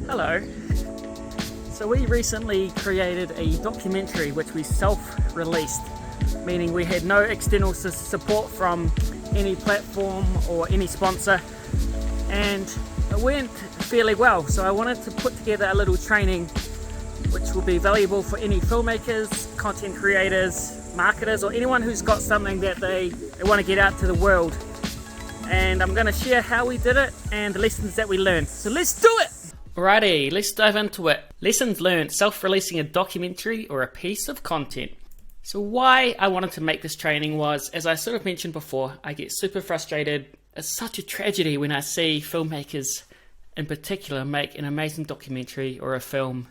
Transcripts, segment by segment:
Hello. So we recently created a documentary which we self-released, meaning we had no external support from any platform or any sponsor, and it went fairly well. So I wanted to put together a little training which will be valuable for any filmmakers, content creators, marketers, or anyone who's got something that they want to get out to the world. And I'm going to share how we did it and the lessons that we learned. So let's do it! Alrighty, let's dive into it. Lessons learned, self-releasing a documentary or a piece of content. So why I wanted to make this training was, as I sort of mentioned before, I get super frustrated. It's such a tragedy when I see filmmakers in particular make an amazing documentary or a film,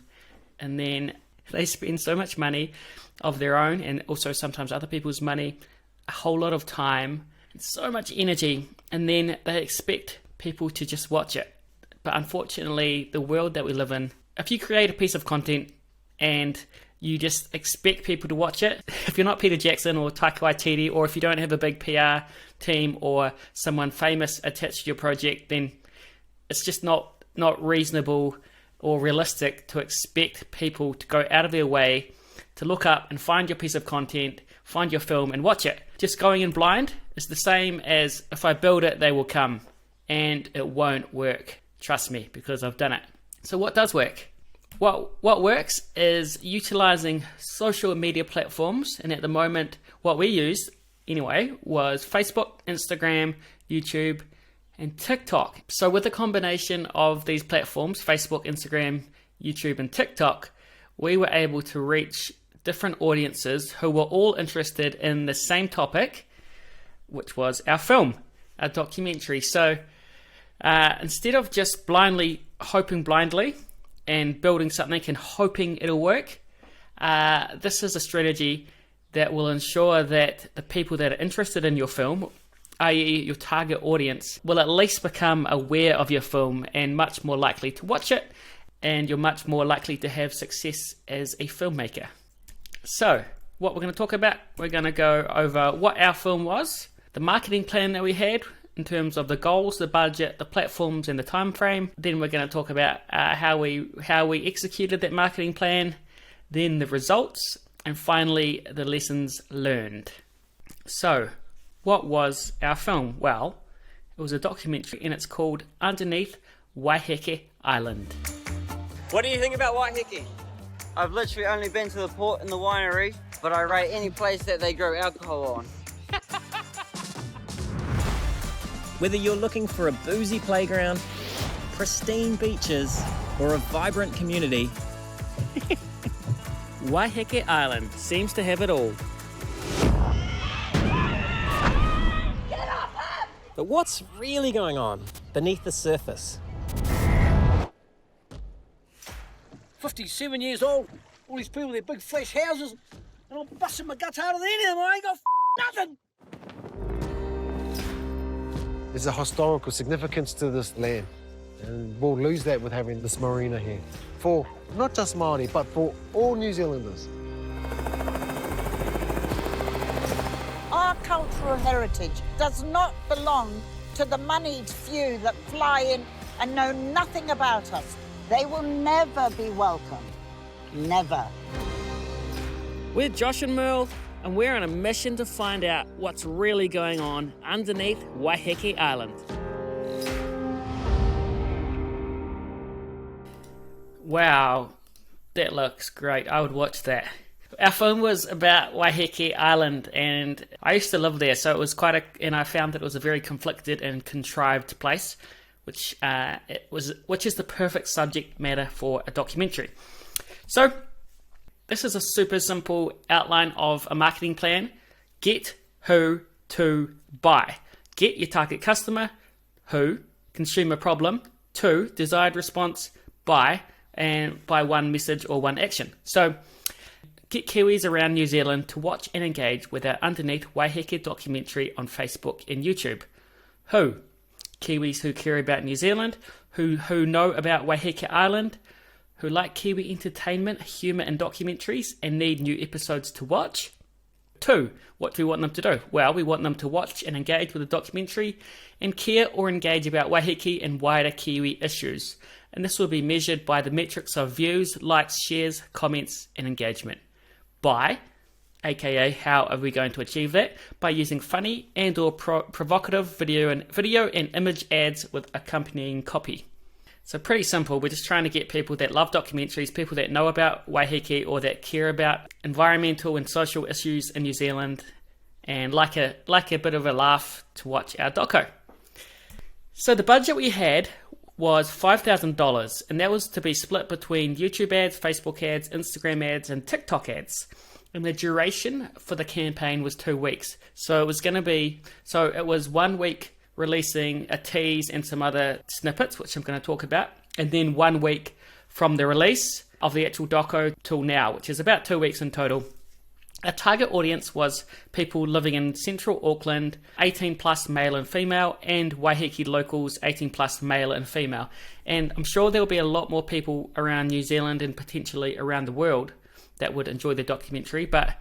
and then they spend so much money of their own and also sometimes other people's money, a whole lot of time, so much energy, and then they expect people to just watch it. But unfortunately, the world that we live in, if you create a piece of content and you just expect people to watch it, if you're not Peter Jackson or Taika Waititi, or if you don't have a big PR team or someone famous attached to your project, then it's just not reasonable or realistic to expect people to go out of their way to look up and find your piece of content, find your film and watch it. Just going in blind is the same as if I build it, they will come, and it won't work. Trust me, because I've done it. So what does work? What works is utilizing social media platforms, and at the moment what we used anyway was Facebook, Instagram, YouTube and TikTok. So with a combination of these platforms, Facebook, Instagram, YouTube and TikTok, we were able to reach different audiences who were all interested in the same topic, which was our film, our documentary. So instead of just hoping blindly and building something and hoping it'll work, this is a strategy that will ensure that the people that are interested in your film, i.e. your target audience, will at least become aware of your film and much more likely to watch it, and you're much more likely to have success as a filmmaker. So what we're going to talk about, we're going to go over what our film was, the marketing plan that we had in terms of the goals, the budget, the platforms and the time frame. Then we're going to talk about how we executed that marketing plan, then the results, and finally the lessons learned. So what was our film? Well, it was a documentary and it's called Underneath Waiheke Island. What do you think about Waiheke? I've literally only been to the port and the winery, but I rate any place that they grow alcohol on. Whether you're looking for a boozy playground, pristine beaches, or a vibrant community, Waiheke Island seems to have it all. but what's really going on beneath the surface? 57 years old, all these people with their big fresh houses, and I'm busting my guts harder than any of them. I ain't got nothing. There's a historical significance to this land, and we'll lose that with having this marina here. For not just Māori, but for all New Zealanders. Our cultural heritage does not belong to the moneyed few that fly in and know nothing about us. They will never be welcome. Never. We're Josh and Mearle, and we're on a mission to find out what's really going on underneath Waiheke Island. Wow, that looks great. I would watch that. Our film was about Waiheke Island, and I used to live there, so it was and I found that it was a very conflicted and contrived place, which is the perfect subject matter for a documentary. So this is a super simple outline of a marketing plan. Get, who, to, buy. Get, your target customer. Who, consumer problem. To, desired response. Buy, and buy one message or one action. So get Kiwis around New Zealand to watch and engage with our Underneath Waiheke documentary on Facebook and YouTube. Who? Kiwis who care about New Zealand, who know about Waiheke Island, who like Kiwi entertainment, humour and documentaries and need new episodes to watch. 2. What do we want them to do? Well, we want them to watch and engage with the documentary and care or engage about Waiheke and wider Kiwi issues. And this will be measured by the metrics of views, likes, shares, comments, and engagement. By, aka how are we going to achieve that? By using funny and or provocative video and image ads with accompanying copy. So pretty simple. We're just trying to get people that love documentaries, people that know about Waiheke or that care about environmental and social issues in New Zealand, and like a bit of a laugh to watch our doco. So the budget we had was $5,000, and that was to be split between YouTube ads, Facebook ads, Instagram ads, and TikTok ads. And the duration for the campaign was 2 weeks. So it was 1 week releasing a tease and some other snippets, which I'm going to talk about, and then 1 week from the release of the actual doco till now, which is about 2 weeks in total. Our target audience was people living in central Auckland, 18 plus male and female, and Waiheke locals, 18 plus male and female. And I'm sure there will be a lot more people around New Zealand and potentially around the world that would enjoy the documentary, but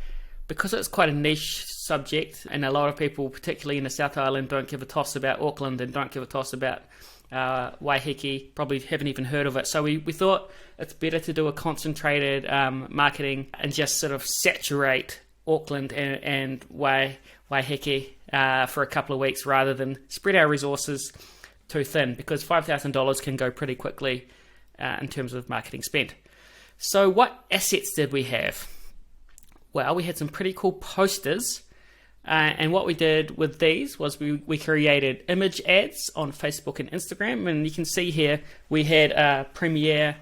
because it's quite a niche subject, and a lot of people, particularly in the South Island, don't give a toss about Auckland and don't give a toss about Waiheke, probably haven't even heard of it. So we thought it's better to do a concentrated marketing and just sort of saturate Auckland and Waiheke for a couple of weeks rather than spread our resources too thin, because $5,000 can go pretty quickly in terms of marketing spend. So what assets did we have? Well, we had some pretty cool posters, and what we did with these was we created image ads on Facebook and Instagram, and you can see here we had a premiere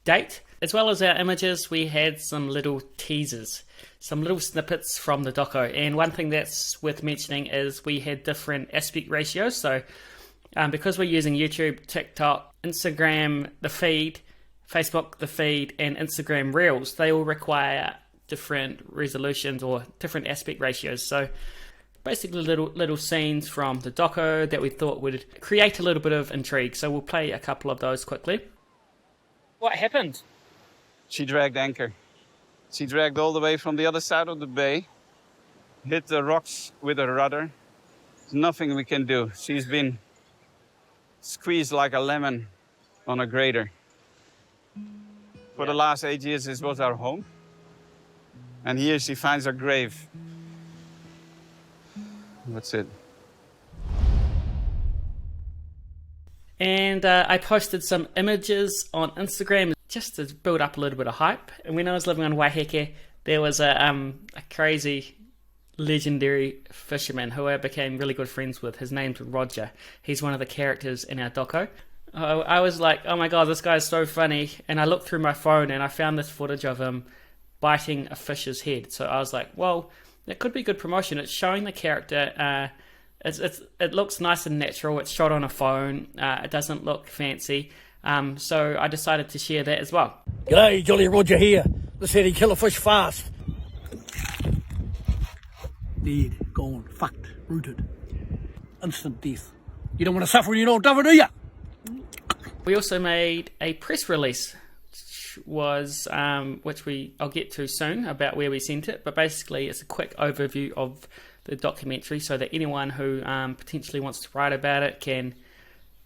date. As well as our images, we had some little teasers, some little snippets from the doco. And one thing that's worth mentioning is we had different aspect ratios. So because we're using YouTube, TikTok, Instagram, the feed, Facebook, the feed, and Instagram Reels, they all require different resolutions or different aspect ratios. So basically little scenes from the doco that we thought would create a little bit of intrigue. So we'll play a couple of those quickly. What happened? She dragged anchor. She dragged all the way from the other side of the bay, hit the rocks with a rudder. There's nothing we can do. She's been squeezed like a lemon on a grater. For the last 8 years, this was our home. And here she finds her grave. That's it. And I posted some images on Instagram just to build up a little bit of hype. And when I was living on Waiheke, there was a crazy, legendary fisherman who I became really good friends with. His name's Roger. He's one of the characters in our doco. I was like, oh my god, this guy's so funny. And I looked through my phone and I found this footage of him biting a fish's head. So I was like, well, that could be good promotion. It's showing the character. It looks nice and natural. It's shot on a phone. It doesn't look fancy. So I decided to share that as well. G'day, Jolly Roger here. Let's head and kill a fish fast. Dead, gone, fucked, rooted. Instant death. You don't want to suffer when you don't do it, do ya? We also made a press release, which I'll get to soon about where we sent it. But basically, it's a quick overview of the documentary so that anyone who potentially wants to write about it can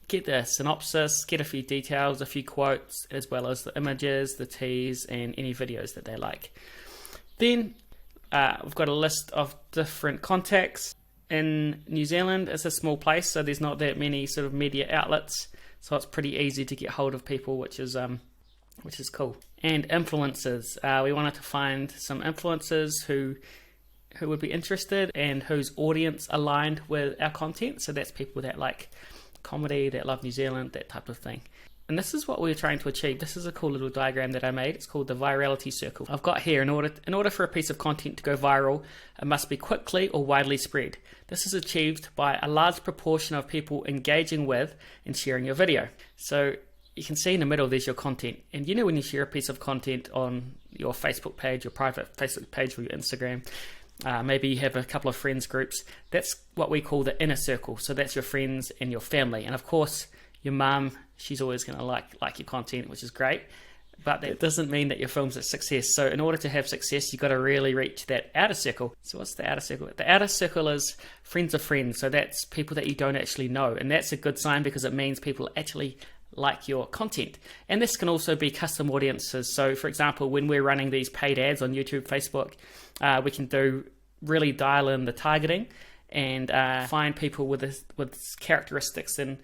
get the synopsis, get a few details, a few quotes, as well as the images, the tease, and any videos that they like. Then we've got a list of different contacts. In New Zealand, it's a small place, so there's not that many sort of media outlets, so it's pretty easy to get hold of people, which is cool. And influencers. We wanted to find some influencers who would be interested and whose audience aligned with our content. So that's people that like comedy, that love New Zealand, that type of thing. And this is what we were trying to achieve. This is a cool little diagram that I made. It's called the virality circle. I've got here, in order for a piece of content to go viral, it must be quickly or widely spread. This is achieved by a large proportion of people engaging with and sharing your video. So you can see in the middle, there's your content. And you know when you share a piece of content on your Facebook page, your private Facebook page or your Instagram, maybe you have a couple of friends groups, that's what we call the inner circle. So that's your friends and your family. And of course, your mum, she's always going to like your content, which is great. but that doesn't mean that your film's a success. So in order to have success, you've got to really reach that outer circle. So what's the outer circle? The outer circle is friends of friends. So that's people that you don't actually know. And that's a good sign because it means people actually like your content. And this can also be custom audiences. So for example, when we're running these paid ads on YouTube, Facebook, we can really dial in the targeting and find people with characteristics and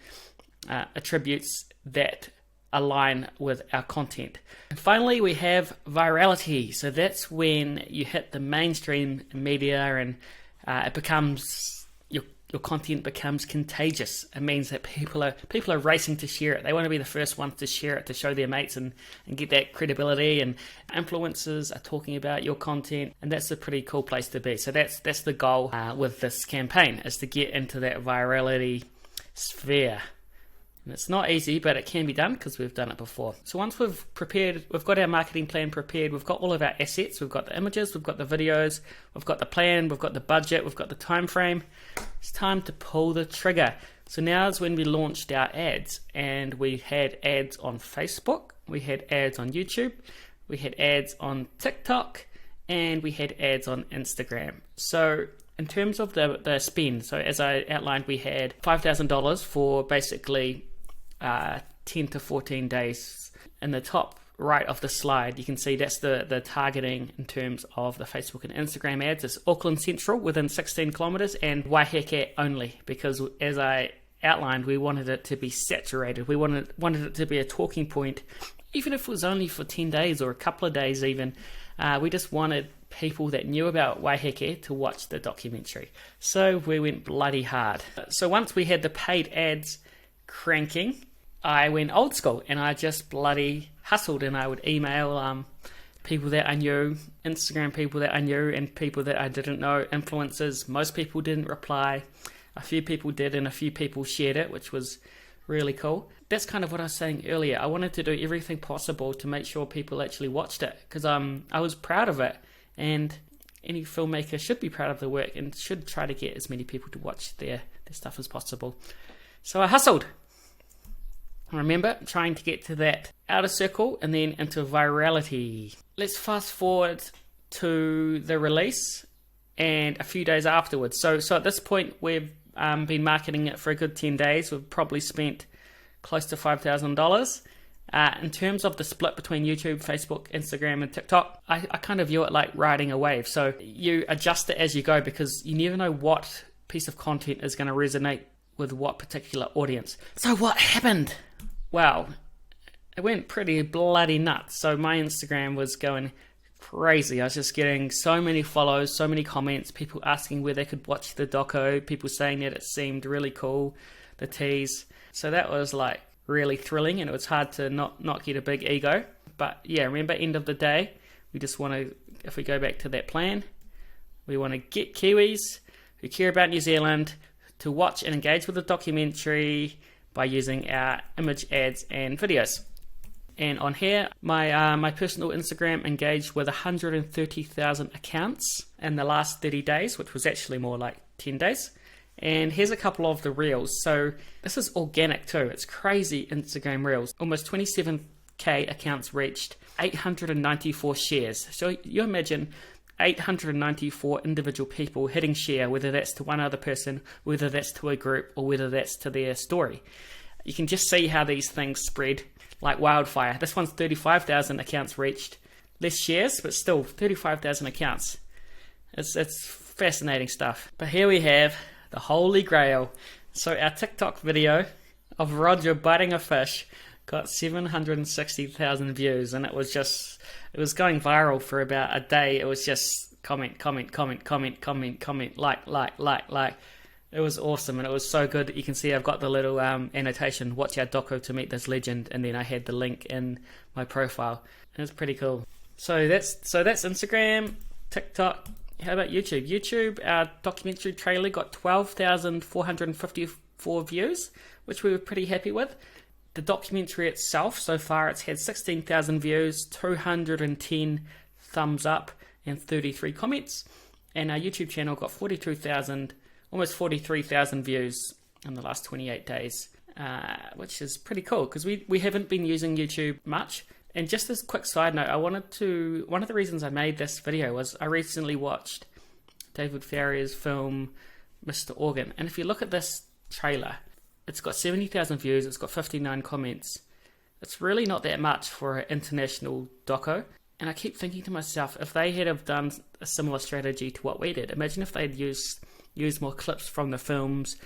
attributes that align with our content. And finally, we have virality. So that's when you hit the mainstream media and it becomes your content becomes contagious. It means that people are racing to share it. They want to be the first ones to share it, to show their mates and get that credibility. And influencers are talking about your content, and that's a pretty cool place to be. So that's the goal with this campaign, is to get into that virality sphere. And it's not easy, but it can be done because we've done it before. So once we've got our marketing plan prepared, we've got all of our assets, we've got the images, we've got the videos, we've got the plan, we've got the budget, we've got the time frame. It's time to pull the trigger. So now is when we launched our ads, and we had ads on Facebook, we had ads on YouTube, we had ads on TikTok, and we had ads on Instagram. So in terms of the spend, so as I outlined, we had $5,000 for basically 10 to 14 days. In the top right of the slide, you can see that's the targeting in terms of the Facebook and Instagram ads. It's Auckland Central within 16 kilometers and Waiheke only, because as I outlined, we wanted it to be saturated. We wanted it to be a talking point, even if it was only for 10 days or a couple of days even. We just wanted people that knew about Waiheke to watch the documentary. So we went bloody hard. So once we had the paid ads cranking, I went old school and I just bloody hustled, and I would email people that I knew, Instagram people that I knew, and people that I didn't know, influencers. Most people didn't reply. A few people did, and a few people shared it, which was really cool. That's kind of what I was saying earlier. I wanted to do everything possible to make sure people actually watched it, because I was proud of it, and any filmmaker should be proud of their work and should try to get as many people to watch their stuff as possible. So I hustled. Remember, trying to get to that outer circle and then into virality. Let's fast forward to the release and a few days afterwards. So at this point, we've been marketing it for a good 10 days. We've probably spent close to $5,000. In terms of the split between YouTube, Facebook, Instagram, and TikTok, I kind of view it like riding a wave. So you adjust it as you go, because you never know what piece of content is going to resonate with what particular audience. So what happened? Well, it went pretty bloody nuts. So my Instagram was going crazy. I was just getting so many follows, so many comments, people asking where they could watch the doco, people saying that it seemed really cool, the tease. So that was like really thrilling, and it was hard to not get a big ego. But yeah, remember, end of the day, we just want to, if we go back to that plan, we want to get Kiwis who care about New Zealand to watch and engage with the documentary by using our image ads and videos. And on here, my personal Instagram engaged with 130,000 accounts in the last 30 days, which was actually more like 10 days. And here's a couple of the reels. So this is organic too. It's crazy Instagram reels. Almost 27k accounts reached, 894 shares. So you imagine 894 individual people hitting share, whether that's to one other person, whether that's to a group, or whether that's to their story. You can just see how these things spread like wildfire. This one's 35,000 accounts reached. Less shares, but still 35,000 accounts. It's fascinating stuff. But here we have the holy grail. So our TikTok video of Roger biting a fish got 760,000 views, and it was going viral for about a day. It was just comment, like. It was awesome, and it was so good that you can see I've got the little annotation, watch our doco to meet this legend, and then I had the link in my profile. It's pretty cool. So that's Instagram, TikTok. How about YouTube? YouTube, our documentary trailer got 12,454 views, which we were pretty happy with. The documentary itself, so far, it's had 16,000 views, 210 thumbs up, and 33 comments. And our YouTube channel got 42,000, almost 43,000 views in the last 28 days, which is pretty cool, because we haven't been using YouTube much. And just as a quick side note, one of the reasons I made this video was I recently watched David Farrier's film Mr. Organ, and if you look at this trailer, it's got 70,000 views, it's got 59 comments. It's really not that much for an international doco. And I keep thinking to myself, if they had have done a similar strategy to what we did, imagine if they'd used more clips from the films,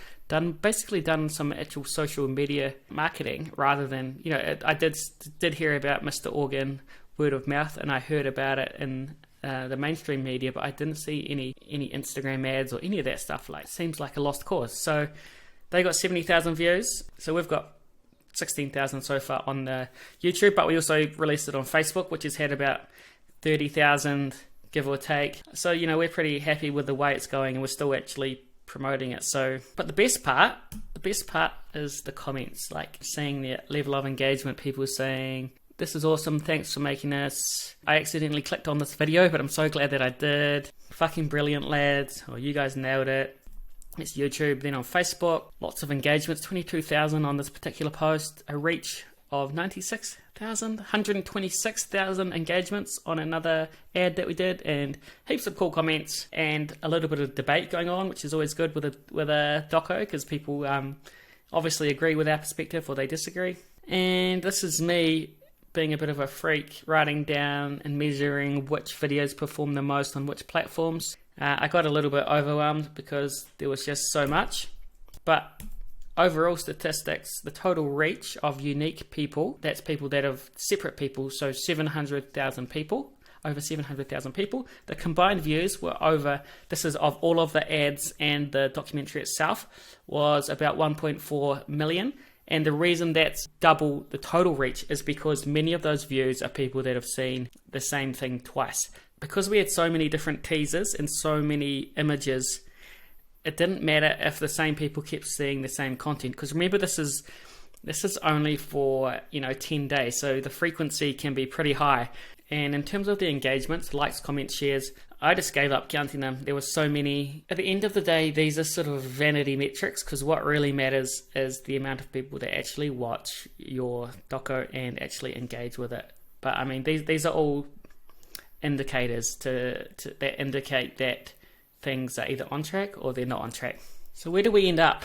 basically done some actual social media marketing rather than, I did hear about Mr. Organ word of mouth, and I heard about it in the mainstream media, but I didn't see any Instagram ads or any of that stuff. Like, it seems like a lost cause. So they got 70,000 views, so we've got 16,000 so far on the YouTube, but we also released it on Facebook, which has had about 30,000 give or take. So we're pretty happy with the way it's going, and we're still actually promoting it. So, but the best part is the comments, like seeing the level of engagement, people saying, "This is awesome, thanks for making this. I accidentally clicked on this video, but I'm so glad that I did. Fucking brilliant, lads," or "You guys nailed it." It's YouTube. Then on Facebook, lots of engagements, 22,000 on this particular post, a reach of 96,000, 126,000 engagements on another ad that we did, and heaps of cool comments and a little bit of debate going on, which is always good with a doco, because people obviously agree with our perspective or they disagree. And this is me being a bit of a freak, writing down and measuring which videos perform the most on which platforms. I got a little bit overwhelmed because there was just so much, but overall statistics, the total reach of unique people, that's people that have separate people, so 700,000 people, over 700,000 people. The combined views were over, this is of all of the ads and the documentary itself, was about 1.4 million. And the reason that's double the total reach is because many of those views are people that have seen the same thing twice. Because we had so many different teasers and so many images, it didn't matter if the same people kept seeing the same content. Because remember, this is only for 10 days, so the frequency can be pretty high. And in terms of the engagements, likes, comments, shares, I just gave up counting them. There were so many. At the end of the day, these are sort of vanity metrics, because what really matters is the amount of people that actually watch your doco and actually engage with it. But I mean, these are all indicators that indicate that things are either on track or they're not on track. So where do we end up?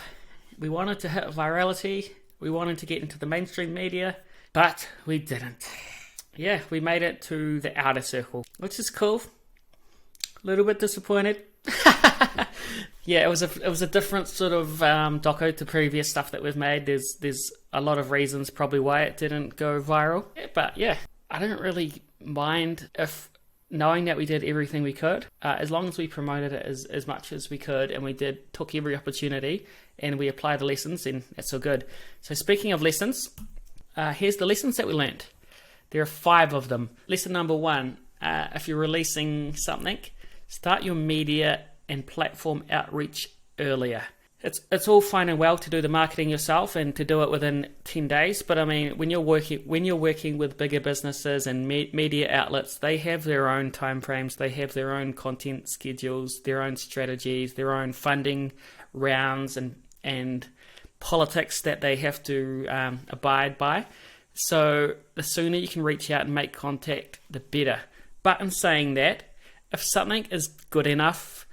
We wanted to hit virality, we wanted to get into the mainstream media, but we didn't. Yeah, we made it to the outer circle, which is cool. A little bit disappointed. Yeah, it was a different sort of doco to previous stuff that we've made. There's a lot of reasons probably why it didn't go viral, but yeah, I don't really mind if knowing that we did everything we could, as long as we promoted it as much as we could, and we took every opportunity and we applied the lessons, then that's all good. So speaking of lessons, here's the lessons that we learned. There are 5 of them. Lesson number 1, if you're releasing something, start your media and platform outreach earlier. It's all fine and well to do the marketing yourself and to do it within 10 days, but I mean, when you're working with bigger businesses and media outlets, they have their own timeframes, they have their own content schedules, their own strategies, their own funding rounds and politics that they have to abide by. So the sooner you can reach out and make contact, the better. But in saying that, if something is good enough,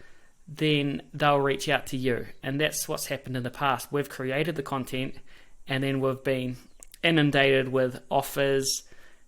then they'll reach out to you. And that's what's happened in the past. We've created the content and then we've been inundated with offers.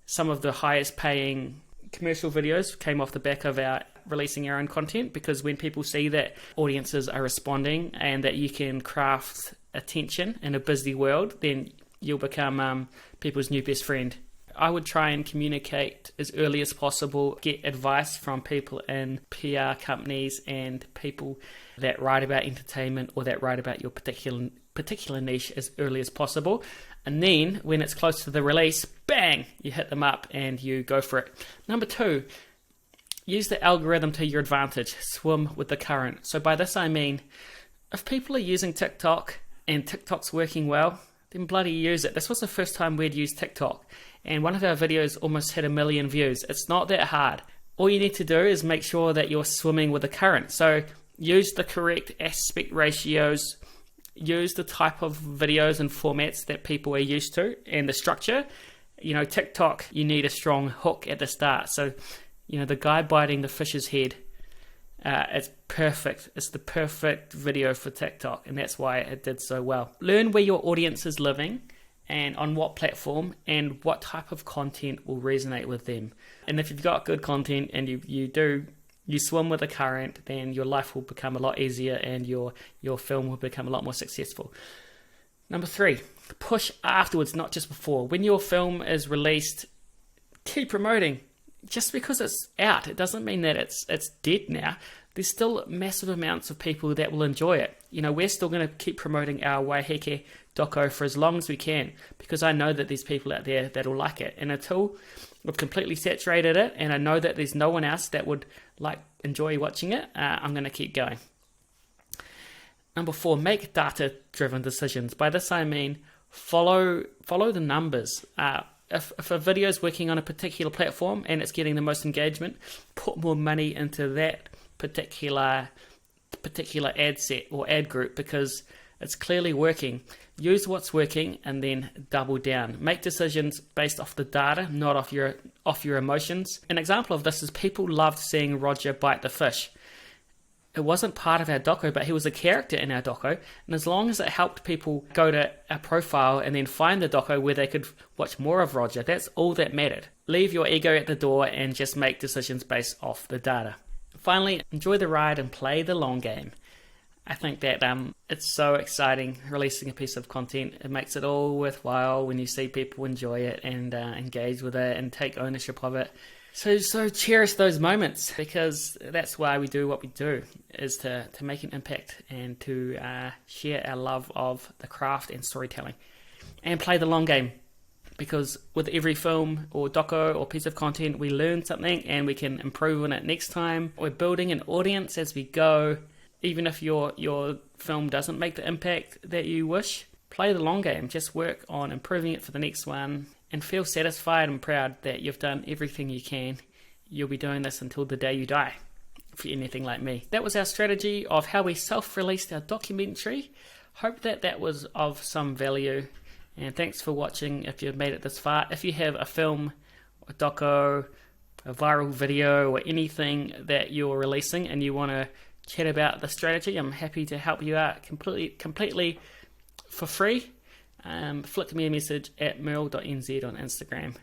Some of the highest paying commercial videos came off the back of our releasing our own content, because when people see that audiences are responding and that you can craft attention in a busy world, then you'll become people's new best friend. I would try and communicate as early as possible, get advice from people in PR companies and people that write about entertainment or that write about your particular niche as early as possible. And then when it's close to the release, bang, you hit them up and you go for it. Number 2, use the algorithm to your advantage. Swim with the current. So by this I mean, if people are using TikTok and TikTok's working well, then bloody use it. This was the first time we'd used TikTok, and one of our videos almost hit 1 million views. It's not that hard. All you need to do is make sure that you're swimming with the current. So use the correct aspect ratios, use the type of videos and formats that people are used to and the structure, You know, TikTok, you need a strong hook at the start. So, you know, the guy biting the fish's head, it's perfect. It's the perfect video for TikTok, and that's why it did so well. Learn where your audience is living and on what platform and what type of content will resonate with them. And if you've got good content and you swim with the current, then your life will become a lot easier and your film will become a lot more successful. Number 3, push afterwards, not just before. When your film is released, keep promoting. Just because it's out, it doesn't mean that it's dead now. There's still massive amounts of people that will enjoy it. You know, we're still going to keep promoting our Waiheke doco for as long as we can, because I know that there's people out there that will like it. And until we've completely saturated it, and I know that there's no one else that would enjoy watching it, I'm going to keep going. Number 4, make data-driven decisions. By this I mean follow the numbers. If a video is working on a particular platform and it's getting the most engagement, put more money into that particular ad set or ad group, because it's clearly working. Use what's working and then double down. Make decisions based off the data, not off your emotions. An example of this is people loved seeing Roger bite the fish. It wasn't part of our doco, but he was a character in our doco, and as long as it helped people go to our profile and then find the doco where they could watch more of Roger, that's all that mattered. Leave your ego at the door and just make decisions based off the data. Finally, enjoy the ride and play the long game. I think that it's so exciting releasing a piece of content. It makes it all worthwhile when you see people enjoy it and engage with it and take ownership of it. So cherish those moments, because that's why we do what we do, is to make an impact and to share our love of the craft and storytelling. And play the long game, because with every film or doco or piece of content we learn something and we can improve on it next time. We're building an audience as we go. Even if your film doesn't make the impact that you wish, play the long game. Just work on improving it for the next one and feel satisfied and proud that you've done everything you can. You'll be doing this until the day you die, if you're anything like me. That was our strategy of how we self-released our documentary. Hope that was of some value, and thanks for watching if you've made it this far. If you have a film, a doco, a viral video, or anything that you're releasing and you want to chat about the strategy, I'm happy to help you out completely for free. Flick me a message at mearle.nz on Instagram.